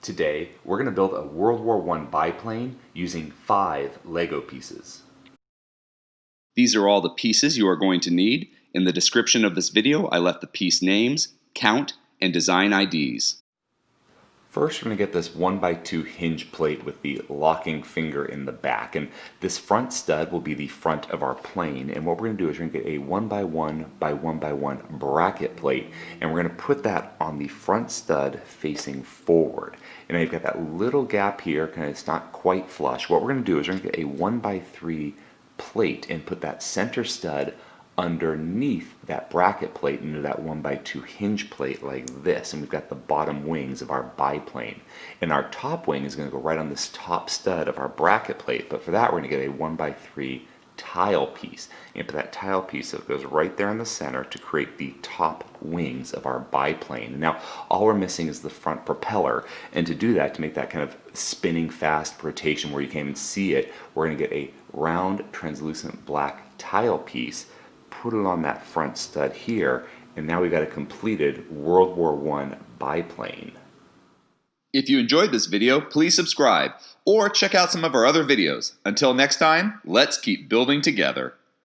Today, we're going to build a World War I biplane using 5 Lego pieces. These are all the pieces you are going to need. In the description of this video, I left the piece names, count, and design IDs. First, we're going to get this 1x2 hinge plate with the locking finger in the back. And this front stud will be the front of our plane. And what we're going to do is we're going to get a 1x1x1x1 bracket plate. And we're going to put that on the front stud facing forward. And now you've got that little gap here, kind of it's not quite flush. What we're going to do is we're going to get a 1x3 plate and put that center stud underneath that bracket plate into that 1x2 hinge plate like this, and we've got the bottom wings of our biplane, and our top wing is going to go right on this top stud of our bracket plate. But for that, we're going to get a 1x3 tile piece, and put that tile piece that goes right there in the center to create the top wings of our biplane. And now all we're missing is the front propeller, and to do that, to make that kind of spinning fast rotation where you can't even see it, we're going to get a round translucent black tile piece, put it on that front stud here, and now we've got a completed World War I biplane. If you enjoyed this video, please subscribe or check out some of our other videos. Until next time, let's keep building together.